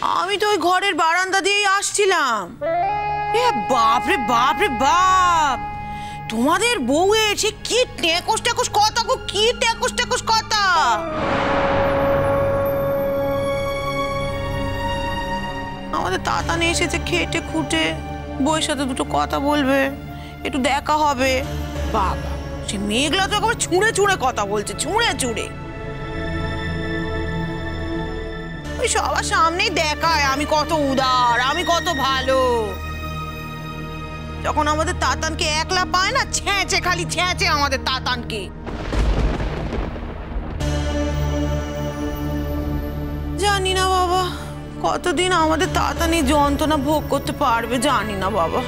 আমি তো ওই ঘরের বারান্দা দিয়েই আসছিলাম। এ বাপ রে বাপ রে বাপ, তোমাদের বউয়ের সে কি টেকস টেকস কথা গো, কি টেকস টেকস কথা। আমাদের তাতানে এসেছে খেটে খুঁটে, বউয়ের সাথে দুটো কথা বলবে, একটু দেখা হবে। বাবা, সে মেঘলা তো একবার ছুঁড়ে ছুঁড়ে কথা বলছে, ছুঁড়ে ছুঁড়ে। ওই সবার সামনেই দেখায় আমি কত উদার, আমি কত ভালো। যখন আমাদের তাতানকে একলা পায় না, ছ্যাঁচে, খালি ছ্যাঁচে আমাদের তাতানকে। জানি না বাবা, কতদিন আমাদের তাতান এই যন্ত্রণা ভোগ করতে পারবে, জানি না বাবা।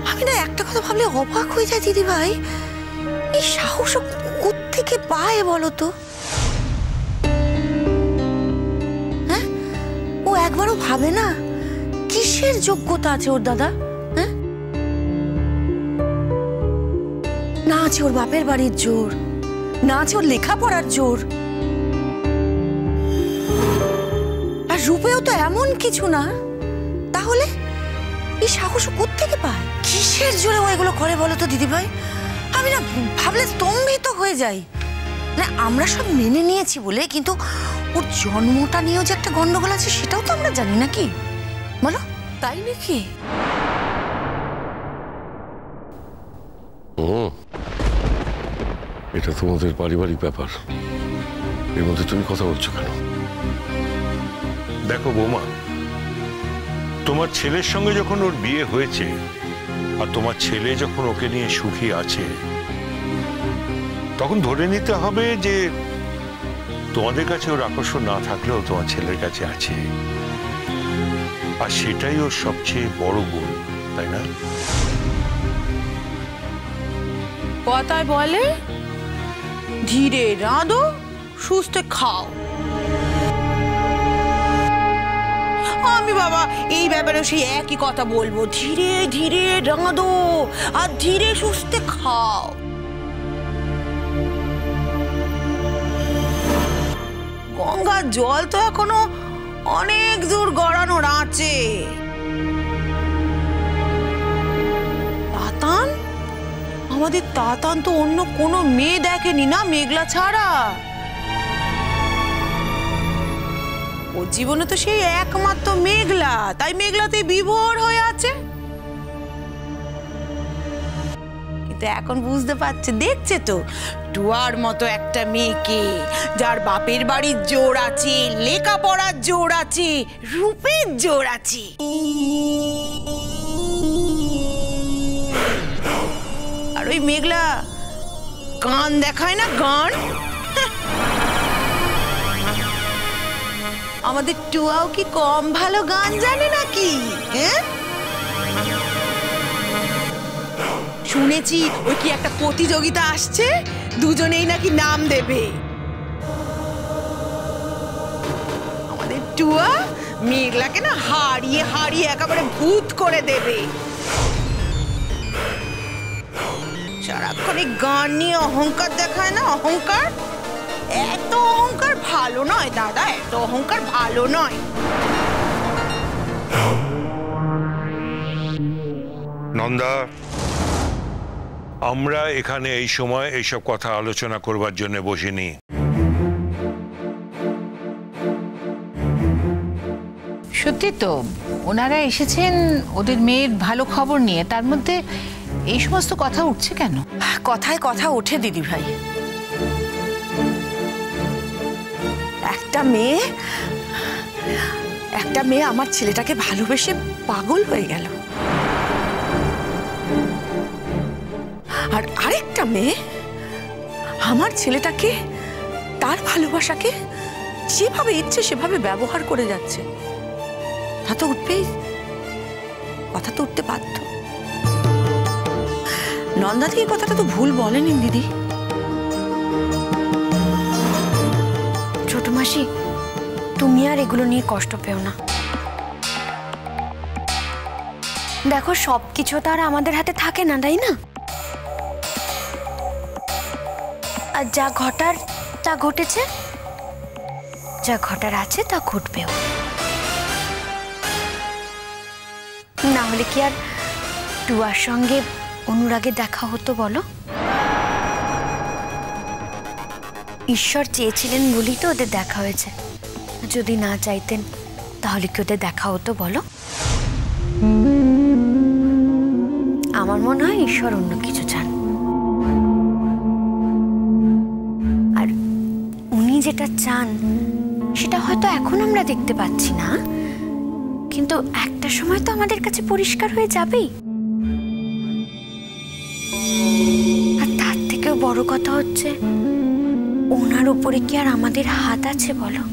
আমি না একটা কথা ভাবলে অবাক হয়ে যায় দিদি ভাই, এই সাহস কোত্থেকে পায় বলো তো? হ্যাঁ, ও একবারও ভাবে না কিসের যোগ্যতা আছে ওর দাদা? হ্যাঁ, না আছে ওর বাপের বাড়ির জোর, না আছে ওর লেখাপড়ার জোর, আর রূপেও তো এমন কিছু না। তাহলে এই সাহস কোত্থেকে পায়? কিসের জোরে ও এগুলো করে বলো তো দিদি ভাই? আমি না ভাবলে স্তম্ভিত হয়ে যাই। না, আমরা সব মেনে নিয়েছি বলে, কিন্তু ওর জন্মটা নিয়েও যে একটা গন্ডগোল আছে সেটাও তো আমরা জানি নাকি বলো, তাই নাকি? এটা তোমাদের পারিবারিক ব্যাপার, এর মধ্যে তুমি কথা বলছো কেন? দেখো বৌমা, তোমার ছেলের সঙ্গে যখন ওর বিয়ে হয়েছে আর তোমার ছেলে যখন ওকে নিয়ে সুখী আছে, তখন ধরে নিতে হবে যে তোমাদের কাছে ওর আকর্ষণ না থাকলেও তোমার ছেলের কাছে আছে, আর সেটাই ওর সবচেয়ে বড় গুণ, তাই না? কথায় বলে ধীরে রাঁধো সুস্থে খাও। আমি বাবা এই ব্যাপারে সেই একই কথা বলবো, ধীরে ধীরে রাঁধো আর ধীরে সুস্থে খাও। গঙ্গার জল তো এখনো অনেক দূর গড়ানোর আছে। তাতান, আমাদের তাতান তো অন্য কোনো মেয়ে দেখেনি না মেঘলা ছাড়া। ওর জীবনে তো সেই একমাত্র মেঘলা, তাই মেঘলাতে বিভোর হয়ে আছে। কিন্তু এখন বুঝতে পারছে, দেখছে তো টুয়ার মতো একটা মেয়েকে, যার বাপের বাড়ির জোর আছে, লেখাপড়ার জোর আছে, রূপের জোর আছে। আর ওই মেঘলা গান দেখায় না, গান। আমাদের টুয়াও কি কম ভালো গান জানে নাকি? হ্যাঁ, শুনেছি ওই কি একটা প্রতিযোগিতা আসছে, দুজনেই নাকি নাম দেবে। আমাদের টুয়া মেঘলাকে না হারিয়ে হারিয়ে একেবারে ভূত করে দেবে। সারাক্ষণ এই গান নিয়ে অহংকার দেখায় না, অহংকার। এত অহংকার ভালো নয় দাদা, এত অহংকার ভালো নয়। নন্দা, আমরা এখানে এই সময় এইসব কথা আলোচনা করবার জন্য বসিনি। সত্যি তো, ওনারা এসেছেন ওদের মেয়ের ভালো খবর নিয়ে, তার মধ্যে এই সমস্ত কথা উঠছে কেন? কথায় কথা ওঠে দিদি ভাই। একটা মেয়ে আমার ছেলেটাকে ভালোবেসে পাগল হয়ে গেল, আর আরেকটা মেয়ে আমার ছেলেটাকে, তার ভালোবাসাকে যেভাবে ইচ্ছে সেভাবে ব্যবহার করে যাচ্ছে। তা তো উঠবেই, কথা তো উঠতে বাধ্য। নন্দাদি এই কথাটা তো ভুল বলেনি দিদি। ছোট মাসি, তুমি আর এগুলো নিয়ে কষ্ট পেও না। দেখো, সবকিছু তো আর আমাদের হাতে থাকে না, তাই না? আর যা ঘটার তা ঘটেছে, যা ঘটার আছে তা ঘটবেও। না হলে কি আর টুয়ার সঙ্গে অনুরাগে দেখা হতো বলো? ঈশ্বর চেয়েছিলেন বলেই তো ওদের দেখা হয়েছে। যদি না চাইতেন তাহলে কি ওদের দেখা হতো বলো? আমার মনে হয় ঈশ্বর অন্য কিছু চান। আর উনি যেটা চান সেটা হয়তো এখন আমরা দেখতে পাচ্ছি না, কিন্তু একটা সময় তো আমাদের কাছে পরিষ্কার হয়ে যাবেই। আর তার থেকেও বড় কথা হচ্ছে, ওনার উপরে কি আর আমাদের হাত আছে বলো?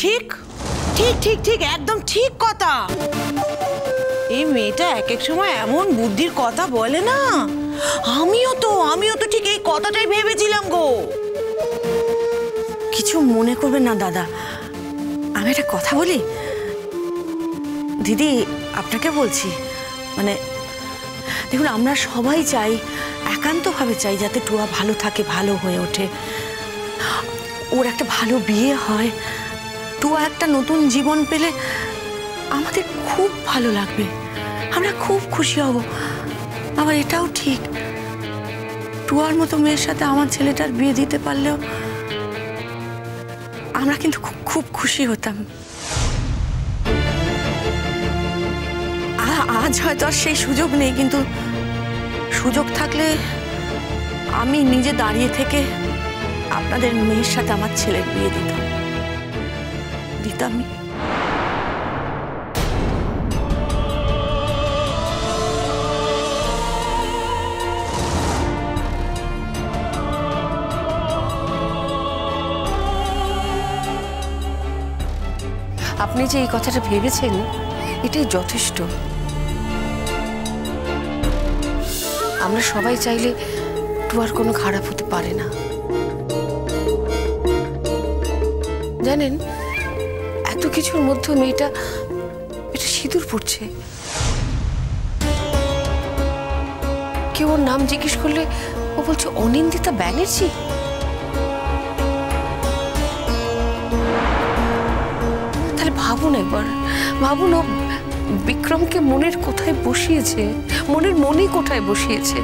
ঠিক ঠিক ঠিক ঠিক একদম ঠিক কথা। এই মেয়েটা এক এক সময় এমন বুদ্ধির কথা বলে না, আমিও তো ঠিক এই কথাটাই ভেবেছিলাম গো। কিছু মনে করবেন না দাদা, আমি একটা কথা বলি। দিদি আপনাকে বলছি, মানে দেখুন, আমরা সবাই চাই, একান্তভাবে চাই যাতে টুয়া ভালো থাকে, ভালো হয়ে ওঠে, ওর একটা ভালো বিয়ে হয়, টুয়া একটা নতুন জীবন পেলে আমাদের খুব ভালো লাগবে, আমরা খুব খুশি হব। আবার এটাও ঠিক, টুয়ার মতো মেয়ের সাথে আমার ছেলেটার বিয়ে দিতে পারলেও আমরা কিন্তু খুব খুশি হতাম। আজ হয়তো আর সেই সুযোগ নেই, কিন্তু সুযোগ থাকলে আমি নিজে দাঁড়িয়ে থেকে আপনাদের মেয়ের সাথে আমার ছেলের বিয়ে দিতাম। আপনি যে এই কথাটা ভেবেছেন এটাই যথেষ্ট। আমরা সবাই চাইলে টুয়ার কোনো খারাপ হতে পারে না। জানেন, এত কিছুর মধ্যে মেয়েটা এটা সিঁদুর পড়ছে। কেউ ওর নাম জিজ্ঞেস করলে ও বলছে অনিন্দিতা ব্যানার্জি। তাহলে ভাবুন একবার, ভাবুন ও বিক্রমকে মনের কোথায় বসিয়েছে, মনের মনে কোথায় বসিয়েছে।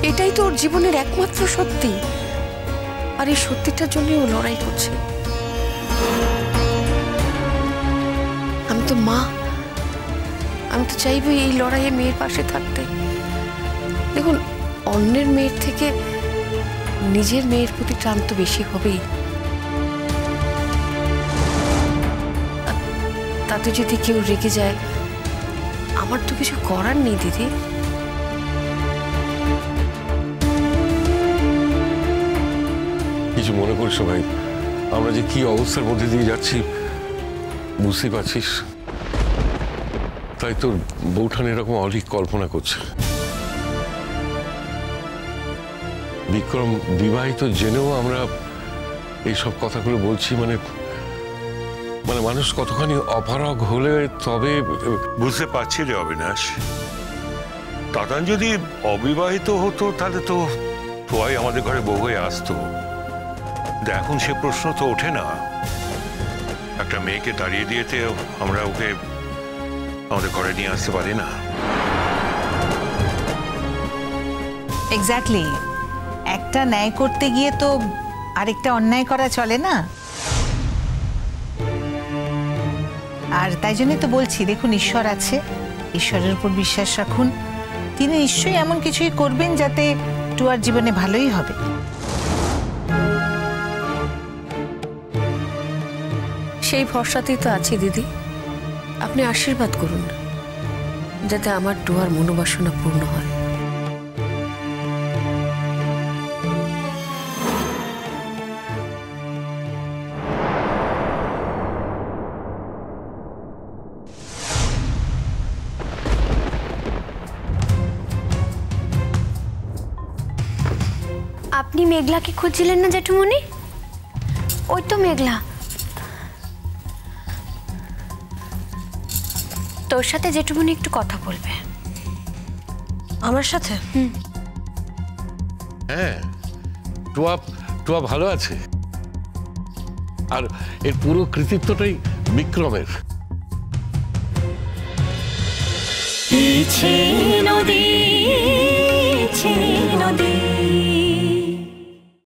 এটাই তো ওর জীবনের একমাত্র সত্যি, আর এই সত্যিটার জন্য ও লড়াই করছে। আমি তো মা, আমি তো চাইবো এই লড়াইয়ে মেয়ের পাশে থাকতে। দেখুন, অন্যের মেয়ের থেকে নিজের মেয়ের প্রতি টান তো বেশি হবেই। তাতে যদি কেউ রেগে যায়, আমার তো কিছু করার নেই দিদি। কিছু মনে করিস ভাই, আমরা যে কি অবস্থার মধ্যে দিয়ে যাচ্ছি বুঝতে পারছিস, তাই তোর বউঠান এরকম অলিক কল্পনা করছে। বিক্রম বিবাহিত জেনেও আমরা এইসব কথাগুলো বলছি, মানে মানুষ কতখানি অপারগ হলে তবে। বুঝতে পারছি রে অবিনাশ, দাদান যদি অবিবাহিত হতো তাহলে তো তোয়াই আমাদের ঘরে বউ হয়ে আসতো। এখন সে প্রশ্ন তো ওঠে না। একটা মেয়েকে দাঁড়িয়ে দিয়েতে আমরা ওকে আমাদের ঘরে নিয়ে আসতে পারি না। এক্স্যাক্টলি, একটা ন্যায় করতে গিয়ে তো আরেকটা অন্যায় করা চলে না। আর তাই জন্যই তো বলছি, দেখুন ঈশ্বর আছে, ঈশ্বরের উপর বিশ্বাস রাখুন, তিনি নিশ্চয়ই এমন কিছুই করবেন যাতে টুয়ার জীবনে ভালোই হবে। সেই ভরসাতেই তো আছি দিদি। আপনি আশীর্বাদ করুন যাতে আমার টুয়ার মনোবাসনা পূর্ণ হয়। আপনি মেঘলাকে খুঁজছিলেন না জেঠুমনি? ওই তো মেঘলা। তোর সাথে জেঠুমনি একটু কথা বলবে। আমার সাথে? হ্যাঁ, টুয়া টুয়া ভালো আছে, আর এর পুরো কৃতিত্বটাই বিক্রমের। নদী